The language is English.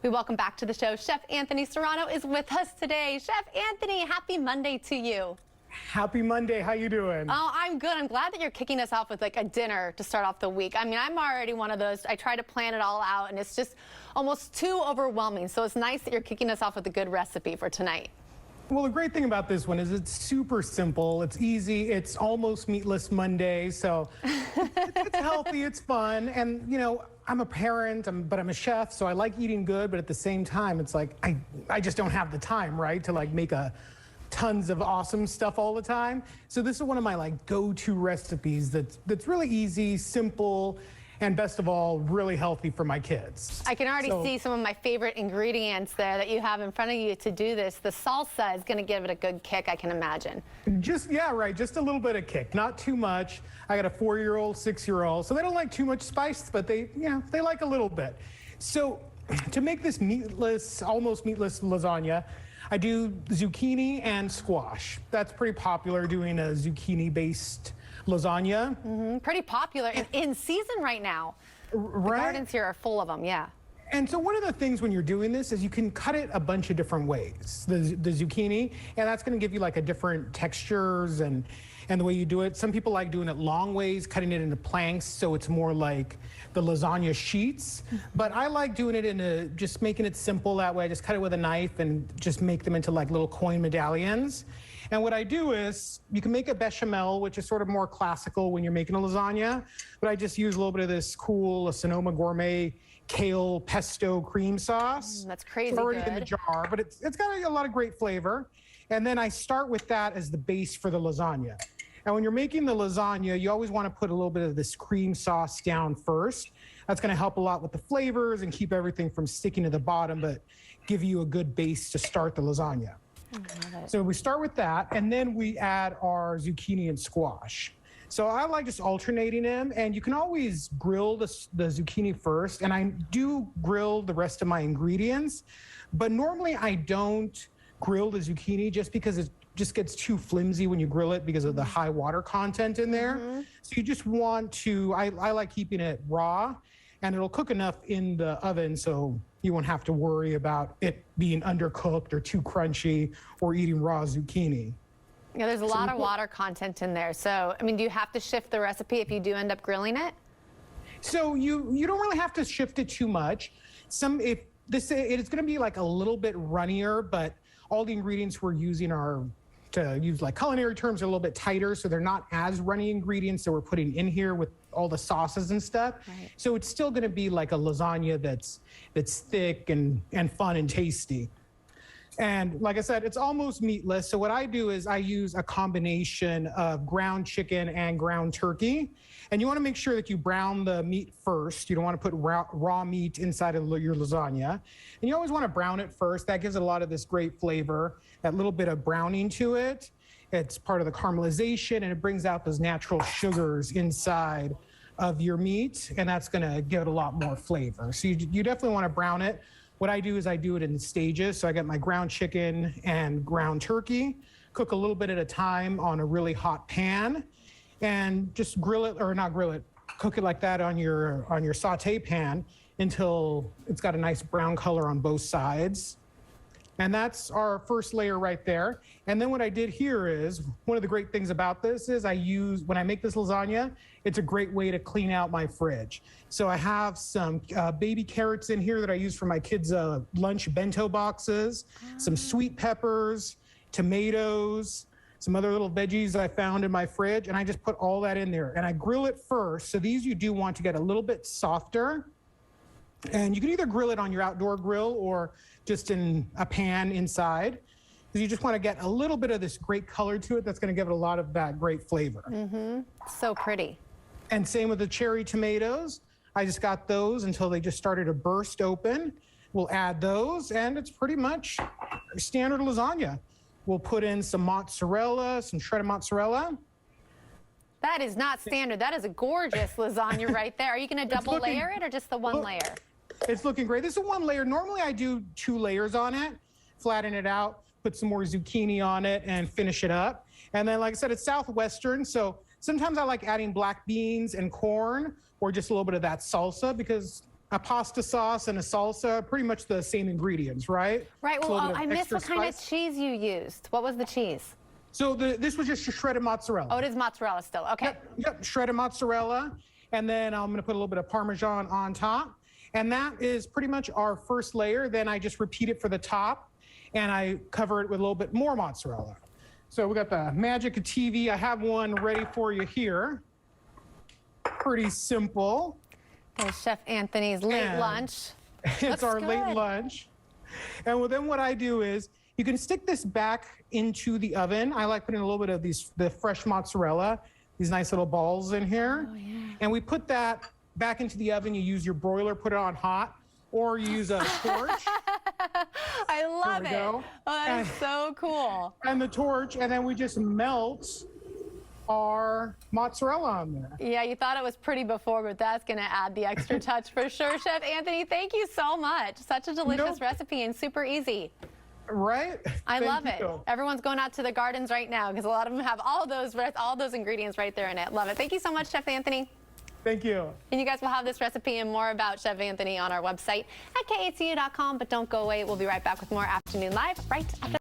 We welcome back to the show. Chef Anthony Serrano is with us today. Chef Anthony, happy Monday to you. Happy Monday. How you doing? Oh, I'm good. I'm glad that you're kicking us off with like a dinner to start off the week. I mean, I'm already one of those. I try to plan it all out and it's just almost too overwhelming. So it's nice that you're kicking us off with a good recipe for tonight. Well, the great thing about this one is it's super simple. It's easy. It's almost meatless Monday. So it's healthy. It's fun. And, you know, I'm a parent, but I'm a chef. So I like eating good. But at the same time, it's like I just don't have the time, right, to like make tons of awesome stuff all the time. So this is one of my like go-to recipes that's really easy, simple, and best of all, really healthy for my kids. I can already see some of my favorite ingredients there that you have in front of you to do this. The salsa is going to give it a good kick, I can imagine. Yeah, right. Just a little bit of kick, not too much. I got a 4-year-old, 6-year-old, so they don't like too much spice, but they like a little bit. So to make this meatless, almost meatless lasagna, I do zucchini and squash. That's pretty popular, doing a zucchini-based lasagna. Pretty popular and in season right now. Right? The gardens here are full of them, yeah. And so one of the things when you're doing this is you can cut it a bunch of different ways, the zucchini, and that's going to give you like a different textures and the way you do it. Some people like doing it long ways, cutting it into planks, so it's more like the lasagna sheets. But I like doing it just making it simple that way. I just cut it with a knife and just make them into like little coin medallions. And what I do is, you can make a bechamel, which is sort of more classical when you're making a lasagna, but I just use a little bit of this cool Sonoma Gourmet kale pesto cream sauce. That's crazy It's already good. in the jar, but it's got a lot of great flavor. And then I start with that as the base for the lasagna. And when you're making the lasagna, you always want to put a little bit of this cream sauce down first. That's going to help a lot with the flavors and keep everything from sticking to the bottom, but give you a good base to start the lasagna. So we start with that, and then we add our zucchini and squash. So I like just alternating them, and you can always grill the zucchini first, and I do grill the rest of my ingredients, but normally I don't grill the zucchini just because it just gets too flimsy when you grill it because of the high water content in there. So you just want to, I like keeping it raw, and it'll cook enough in the oven so you won't have to worry about it being undercooked or too crunchy or eating raw zucchini. Yeah, there's a lot of water content in there. So, I mean, do you have to shift the recipe if you do end up grilling it? So you don't really have to shift it too much. It's going to be like a little bit runnier, but all the ingredients we're using are, to use like culinary terms, are a little bit tighter, so they're not as runny ingredients that we're putting in here with all the sauces and stuff. Right. So it's still going to be like a lasagna that's thick and fun and tasty. And like I said, it's almost meatless. So what I do is I use a combination of ground chicken and ground turkey. And you want to make sure that you brown the meat first. You don't want to put raw meat inside of your lasagna. And you always want to brown it first. That gives a lot of this great flavor, that little bit of browning to it. It's part of the caramelization, and it brings out those natural sugars inside of your meat, and that's going to give it a lot more flavor. So you definitely want to brown it. What I do is I do it in stages. So I get my ground chicken and ground turkey, cook a little bit at a time on a really hot pan, and just grill it, or not grill it, cook it like that on your saute pan until it's got a nice brown color on both sides. And that's our first layer right there. And then what I did here is, one of the great things about this is when I make this lasagna, it's a great way to clean out my fridge. So I have some baby carrots in here that I use for my kids' lunch bento boxes, some sweet peppers, tomatoes, some other little veggies that I found in my fridge, and I just put all that in there. And I grill it first. So these you do want to get a little bit softer. And you can either grill it on your outdoor grill or just in a pan inside. You just want to get a little bit of this great color to it that's going to give it a lot of that great flavor. So pretty. And same with the cherry tomatoes. I just got those until they just started to burst open. We'll add those, and it's pretty much standard lasagna. We'll put in some mozzarella, some shredded mozzarella. That is not standard. That is a gorgeous lasagna right there. Are you going to double layer it or just the one layer? It's looking great. This is one layer. Normally I do 2 layers on it, flatten it out, put some more zucchini on it, and finish it up. And then, like I said, it's Southwestern, so sometimes I like adding black beans and corn, or just a little bit of that salsa, because a pasta sauce and a salsa, pretty much the same ingredients, right? Right. Just a Well, little bit I of missed extra what kind of spice. cheese you used. What was the cheese? So this was just shredded mozzarella. Oh, it is mozzarella still. Okay. Yep, shredded mozzarella. And then I'm gonna put a little bit of Parmesan on top. And that is pretty much our first layer. Then I just repeat it for the top and I cover it with a little bit more mozzarella. So we got the magic of TV. I have one ready for you here. Pretty simple. There's Chef Anthony's late And lunch. It's Looks our late good. lunch. And then what I do is you can stick this back into the oven. I like putting a little bit of the fresh mozzarella, these nice little balls in here. Oh, yeah. And we put that back into the oven. You use your broiler, put it on hot, or you use a torch. I love There we it. go. Oh, that is so cool. And the torch, and then we just melt our mozzarella on there. Yeah, you thought it was pretty before, but that's going to add the extra touch for sure. Chef Anthony, thank you so much. Such a delicious Nope. recipe and super easy. Right? I Thank love it. you. Everyone's going out to the gardens right now because a lot of them have all those ingredients right there in it. Love it. Thank you so much, Chef Anthony. Thank you. And you guys will have this recipe and more about Chef Anthony on our website at KATU.com. But don't go away. We'll be right back with more Afternoon Live right after